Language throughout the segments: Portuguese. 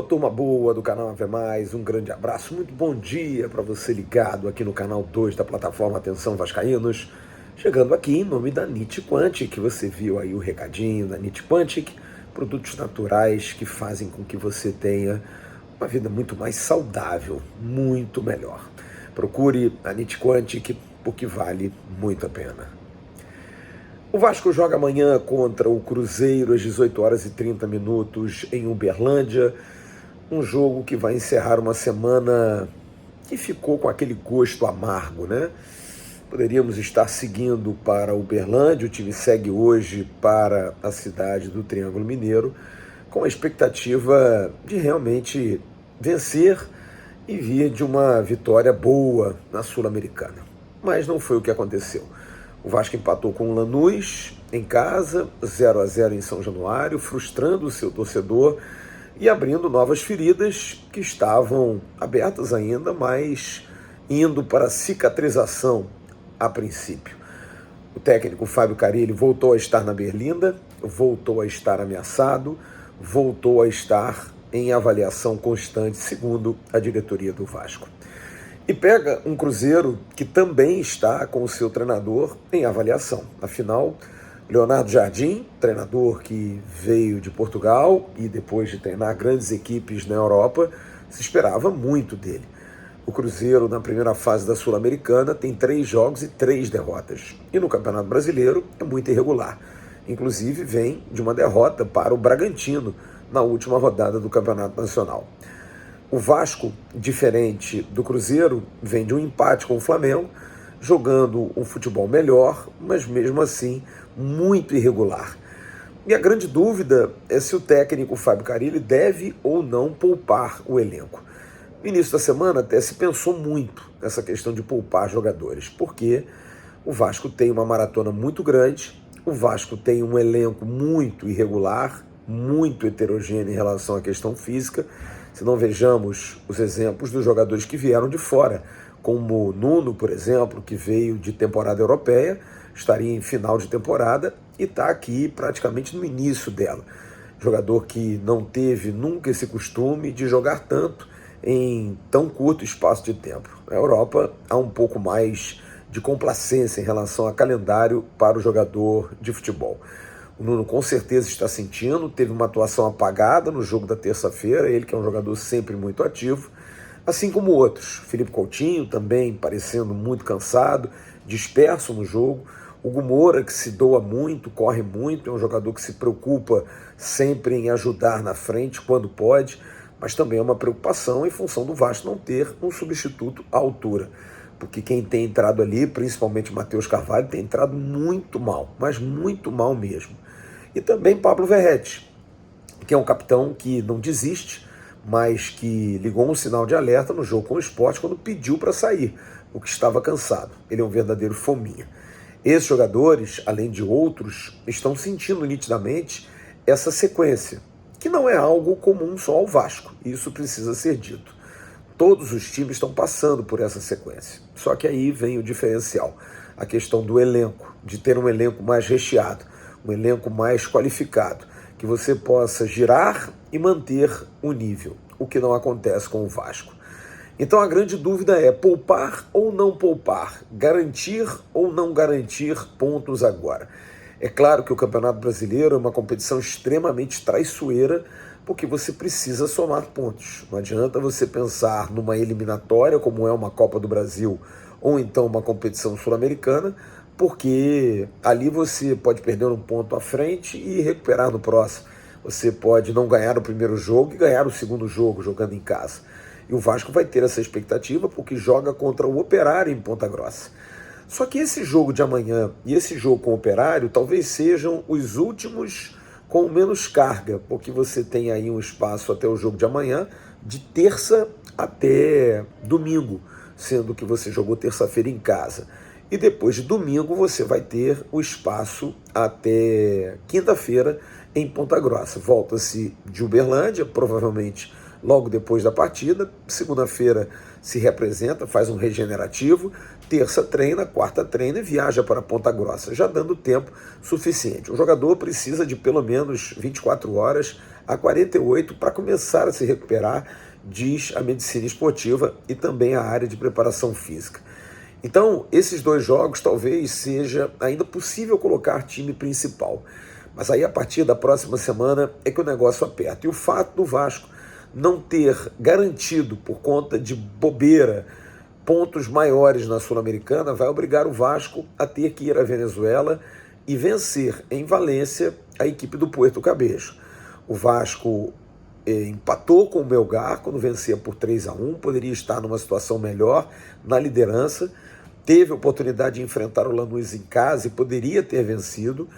Turma boa do canal Ave Mais, um grande abraço, muito bom dia para você ligado aqui no canal 2 da plataforma Atenção Vascaínos, chegando aqui em nome da NIT Quantic, você viu aí o recadinho da NIT Quantic, produtos naturais que fazem com que você tenha uma vida muito mais saudável, muito melhor. Procure a NIT Quantic porque vale muito a pena. O Vasco joga amanhã contra o Cruzeiro às 18 horas e 30 minutos em Uberlândia, um jogo que vai encerrar uma semana que ficou com aquele gosto amargo, né? Poderíamos estar seguindo para Uberlândia, o time segue hoje para a cidade do Triângulo Mineiro, com a expectativa de realmente vencer e vir de uma vitória boa na Sul-Americana. Mas não foi o que aconteceu. O Vasco empatou com o Lanús em casa, 0-0 em São Januário, frustrando o seu torcedor e abrindo novas feridas que estavam abertas ainda, mas indo para cicatrização a princípio. O técnico Fábio Carille voltou a estar na Berlinda, voltou a estar ameaçado, voltou a estar em avaliação constante, segundo a diretoria do Vasco. E pega um Cruzeiro que também está com o seu treinador em avaliação. Afinal, Leonardo Jardim, treinador que veio de Portugal e depois de treinar grandes equipes na Europa, se esperava muito dele. O Cruzeiro, na primeira fase da Sul-Americana, tem 3 jogos e 3 derrotas. E no Campeonato Brasileiro é muito irregular. Inclusive vem de uma derrota para o Bragantino na última rodada do Campeonato Nacional. O Vasco, diferente do Cruzeiro, vem de um empate com o Flamengo, jogando um futebol melhor, mas mesmo assim muito irregular. E a grande dúvida é se o técnico Fábio Carille deve ou não poupar o elenco. No início da semana até se pensou muito nessa questão de poupar jogadores, porque o Vasco tem uma maratona muito grande, o Vasco tem um elenco muito irregular, muito heterogêneo em relação à questão física. Se não vejamos os exemplos dos jogadores que vieram de fora, como Nuno, por exemplo, que veio de temporada europeia, estaria em final de temporada e está aqui praticamente no início dela. Jogador que não teve nunca esse costume de jogar tanto em tão curto espaço de tempo. Na Europa há um pouco mais de complacência em relação a calendário para o jogador de futebol. O Nuno com certeza está sentindo, teve uma atuação apagada no jogo da terça-feira, ele que é um jogador sempre muito ativo, assim como outros. Felipe Coutinho também parecendo muito cansado, disperso no jogo. Hugo Moura, que se doa muito, corre muito, é um jogador que se preocupa sempre em ajudar na frente quando pode, mas também é uma preocupação em função do Vasco não ter um substituto à altura. Porque quem tem entrado ali, principalmente Matheus Carvalho, tem entrado muito mal, mas muito mal mesmo. E também Pablo Verratti, que é um capitão que não desiste, mas que ligou um sinal de alerta no jogo com o Sport quando pediu para sair, porque estava cansado. Ele é um verdadeiro fominha. Esses jogadores, além de outros, estão sentindo nitidamente essa sequência, que não é algo comum só ao Vasco, isso precisa ser dito. Todos os times estão passando por essa sequência. Só que aí vem o diferencial, a questão do elenco, de ter um elenco mais recheado, um elenco mais qualificado, que você possa girar e manter o nível, o que não acontece com o Vasco. Então a grande dúvida é poupar ou não poupar, garantir ou não garantir pontos agora. É claro que o Campeonato Brasileiro é uma competição extremamente traiçoeira, porque você precisa somar pontos. Não adianta você pensar numa eliminatória, como é uma Copa do Brasil, ou então uma competição sul-americana, porque ali você pode perder um ponto à frente e recuperar no próximo. Você pode não ganhar o primeiro jogo e ganhar o segundo jogo, jogando em casa. E o Vasco vai ter essa expectativa porque joga contra o Operário em Ponta Grossa. Só que esse jogo de amanhã e esse jogo com o Operário talvez sejam os últimos com menos carga, porque você tem aí um espaço até o jogo de amanhã, de terça até domingo, sendo que você jogou terça-feira em casa. E depois de domingo você vai ter o espaço até quinta-feira em Ponta Grossa. Volta-se de Uberlândia, provavelmente logo depois da partida. Segunda-feira se representa, faz um regenerativo. Terça treina, quarta treina e viaja para Ponta Grossa, já dando tempo suficiente. O jogador precisa de pelo menos 24 horas a 48 para começar a se recuperar, diz a medicina esportiva e também a área de preparação física. Então, esses dois jogos talvez seja ainda possível colocar time principal. Mas aí, a partir da próxima semana, é que o negócio aperta. E o fato do Vasco não ter garantido, por conta de bobeira, pontos maiores na Sul-Americana, vai obrigar o Vasco a ter que ir à Venezuela e vencer em Valência a equipe do Puerto Cabello. O Vasco empatou com o Melgar quando vencia por 3-1, poderia estar numa situação melhor na liderança, teve a oportunidade de enfrentar o Lanús em casa e poderia ter vencido,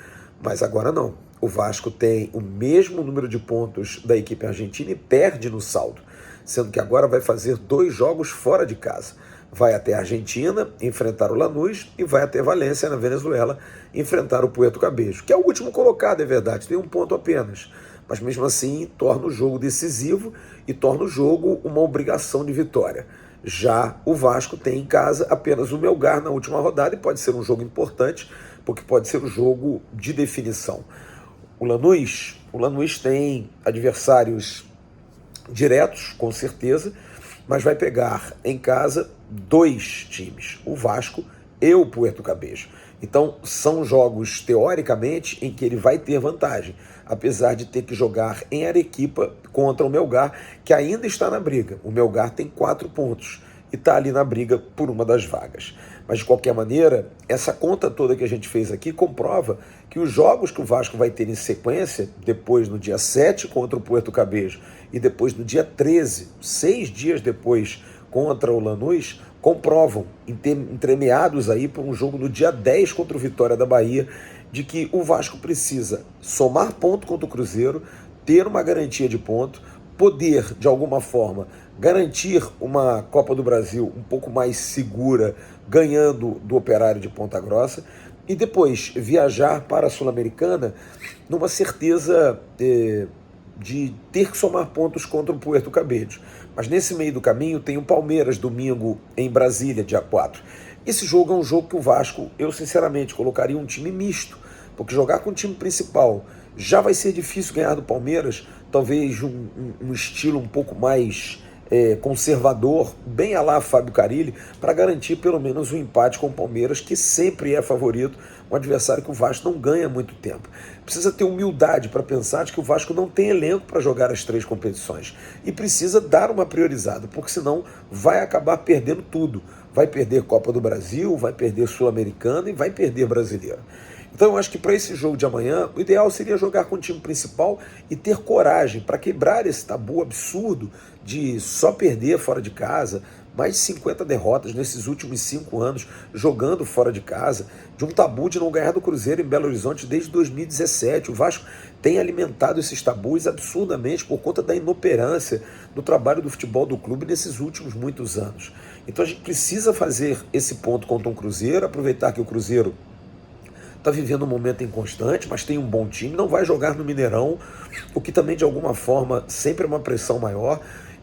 mas agora não. O Vasco tem o mesmo número de pontos da equipe argentina e perde no saldo, sendo que agora vai fazer 2 jogos fora de casa. Vai até a Argentina enfrentar o Lanús e vai até Valência, na Venezuela, enfrentar o Puerto Cabello, que é o último colocado, é verdade, tem 1 ponto apenas, mas mesmo assim torna o jogo decisivo e torna o jogo uma obrigação de vitória. Já o Vasco tem em casa apenas o Melgar na última rodada e pode ser um jogo importante, porque pode ser um jogo de definição. O Lanús tem adversários diretos, com certeza, mas vai pegar em casa 2 times, o Vasco e o Puerto Cabello. Então são jogos, teoricamente, em que ele vai ter vantagem, apesar de ter que jogar em Arequipa contra o Melgar, que ainda está na briga. O Melgar tem 4 pontos e está ali na briga por uma das vagas. Mas, de qualquer maneira, essa conta toda que a gente fez aqui comprova que os jogos que o Vasco vai ter em sequência, depois no dia 7 contra o Puerto Cabello e depois no dia 13, 6 dias depois, contra o Lanús, comprovam, entremeados aí por um jogo no dia 10 contra o Vitória da Bahia, de que o Vasco precisa somar ponto contra o Cruzeiro, ter uma garantia de ponto, poder, de alguma forma, garantir uma Copa do Brasil um pouco mais segura, ganhando do Operário de Ponta Grossa, e depois viajar para a Sul-Americana numa certeza de ter que somar pontos contra o Puerto Cabello. Mas nesse meio do caminho tem o Palmeiras domingo em Brasília, dia 4. Esse jogo é um jogo que o Vasco, eu sinceramente colocaria um time misto, porque jogar com o time principal já vai ser difícil ganhar do Palmeiras, talvez um estilo um pouco mais conservador, bem à la Fábio Carille, para garantir pelo menos um empate com o Palmeiras, que sempre é favorito, um adversário que o Vasco não ganha há muito tempo. Precisa ter humildade para pensar de que o Vasco não tem elenco para jogar as 3 competições e precisa dar uma priorizada, porque senão vai acabar perdendo tudo. Vai perder Copa do Brasil, vai perder Sul-Americana e vai perder Brasileiro. Então eu acho que para esse jogo de amanhã, o ideal seria jogar com o time principal e ter coragem para quebrar esse tabu absurdo de só perder fora de casa, mais de 50 derrotas nesses últimos 5 anos jogando fora de casa, de um tabu de não ganhar do Cruzeiro em Belo Horizonte desde 2017. O Vasco tem alimentado esses tabus absurdamente por conta da inoperância do trabalho do futebol do clube nesses últimos muitos anos. Então a gente precisa fazer esse ponto contra um Cruzeiro, aproveitar que o Cruzeiro está vivendo um momento inconstante, mas tem um bom time, não vai jogar no Mineirão, o que também de alguma forma sempre é uma pressão maior.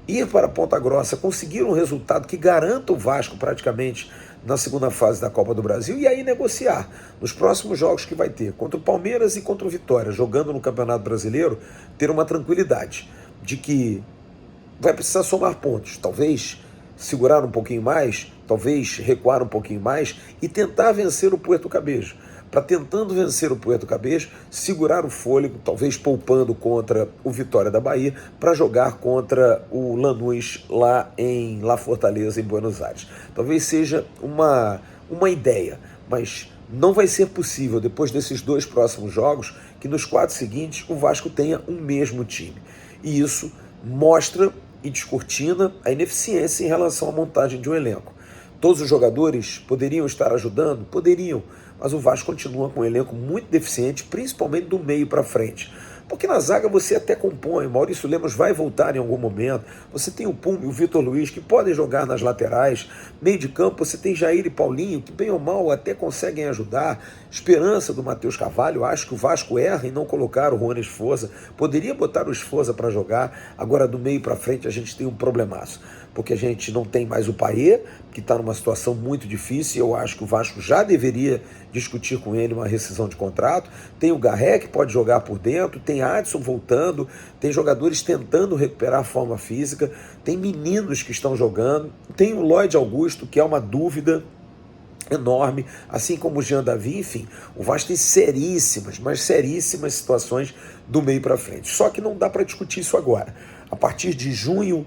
Ir para Ponta Grossa, conseguir um resultado que garanta o Vasco praticamente na segunda fase da Copa do Brasil e aí negociar nos próximos jogos que vai ter contra o Palmeiras e contra o Vitória, jogando no Campeonato Brasileiro, ter uma tranquilidade de que vai precisar somar pontos, talvez segurar um pouquinho mais, talvez recuar um pouquinho mais e tentar vencer o Puerto Cabello. Para tentando vencer o Puerto Cabello, segurar o fôlego, talvez poupando contra o Vitória da Bahia, para jogar contra o Lanús lá em La Fortaleza, em Buenos Aires. Talvez seja uma ideia, mas não vai ser possível, depois desses 2 próximos jogos, que nos 4 seguintes o Vasco tenha um mesmo time. E isso mostra e descortina a ineficiência em relação à montagem de um elenco. Todos os jogadores poderiam estar ajudando? Poderiam, mas o Vasco continua com um elenco muito deficiente, principalmente do meio para frente. Porque na zaga você até compõe, Maurício Lemos vai voltar em algum momento, você tem o Pum e o Vitor Luiz que podem jogar nas laterais, meio de campo você tem Jair e Paulinho, que bem ou mal até conseguem ajudar, esperança do Matheus Carvalho, acho que o Vasco erra em não colocar o Rony Esforza, poderia botar o Esforza para jogar, agora do meio para frente a gente tem um problemaço. porque a gente não tem mais o Payet, que está numa situação muito difícil, e eu acho que o Vasco já deveria discutir com ele uma rescisão de contrato. Tem o Garré, que pode jogar por dentro, tem Adson voltando, tem jogadores tentando recuperar a forma física, tem meninos que estão jogando, tem o Lloyd Augusto, que é uma dúvida enorme, assim como o Jean Davi. Enfim, o Vasco tem seríssimas, mas seríssimas situações do meio para frente. Só que não dá para discutir isso agora. A partir de junho,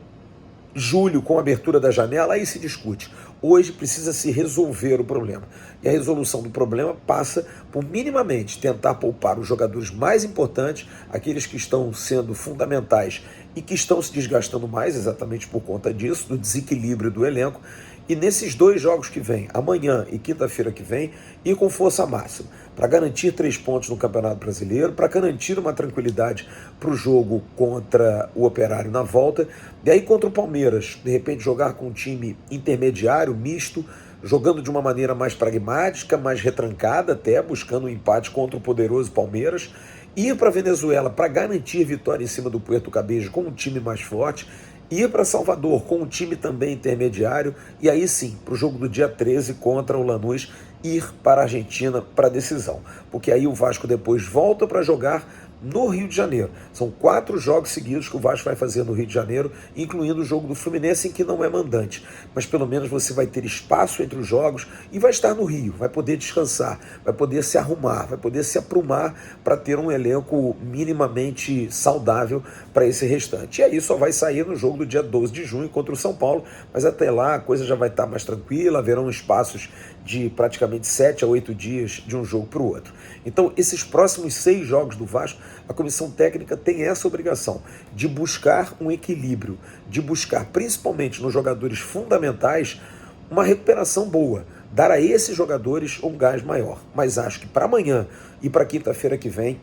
julho, com a abertura da janela, aí se discute. Hoje precisa se resolver o problema. E a resolução do problema passa por minimamente tentar poupar os jogadores mais importantes, aqueles que estão sendo fundamentais e que estão se desgastando mais exatamente por conta disso, do desequilíbrio do elenco. E nesses 2 jogos que vem, amanhã e quinta-feira que vem, ir com força máxima, para garantir 3 pontos no Campeonato Brasileiro, para garantir uma tranquilidade para o jogo contra o Operário na volta, e aí contra o Palmeiras, de repente jogar com um time intermediário, misto, jogando de uma maneira mais pragmática, mais retrancada até, buscando um empate contra o poderoso Palmeiras, ir para a Venezuela para garantir vitória em cima do Puerto Cabello com um time mais forte, ir para Salvador com um time também intermediário, e aí sim, para o jogo do dia 13 contra o Lanús, ir para a Argentina para a decisão. Porque aí o Vasco depois volta para jogar no Rio de Janeiro. São 4 jogos seguidos que o Vasco vai fazer no Rio de Janeiro, incluindo o jogo do Fluminense, em que não é mandante. Mas pelo menos você vai ter espaço entre os jogos e vai estar no Rio, vai poder descansar, vai poder se arrumar, vai poder se aprumar para ter um elenco minimamente saudável para esse restante. E aí só vai sair no jogo do dia 12 de junho contra o São Paulo, mas até lá a coisa já vai estar mais tranquila, haverão espaços de praticamente 7 a 8 dias de um jogo para o outro. Então, esses próximos 6 jogos do Vasco, a comissão técnica tem essa obrigação de buscar um equilíbrio, de buscar, principalmente nos jogadores fundamentais, uma recuperação boa, dar a esses jogadores um gás maior. Mas acho que para amanhã e para quinta-feira que vem,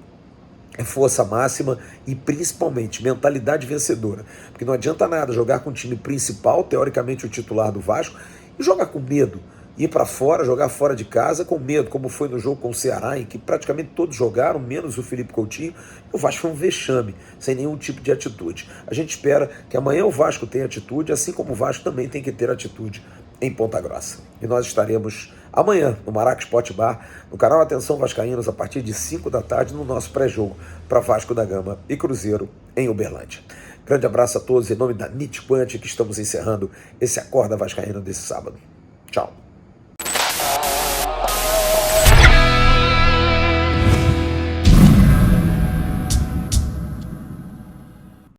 é força máxima e principalmente mentalidade vencedora. Porque não adianta nada jogar com o time principal, teoricamente o titular do Vasco, e jogar com medo. Ir para fora, jogar fora de casa com medo, como foi no jogo com o Ceará, em que praticamente todos jogaram, menos o Felipe Coutinho. O Vasco foi um vexame, sem nenhum tipo de atitude. A gente espera que amanhã o Vasco tenha atitude, assim como o Vasco também tem que ter atitude em Ponta Grossa. E nós estaremos amanhã no Maraca Sport Bar, no canal Atenção Vascaínos, a partir de 5 da tarde, no nosso pré-jogo para Vasco da Gama e Cruzeiro em Uberlândia. Grande abraço a todos, em nome da NIT Quanti, que estamos encerrando esse Acorda Vascaíno desse sábado. Tchau.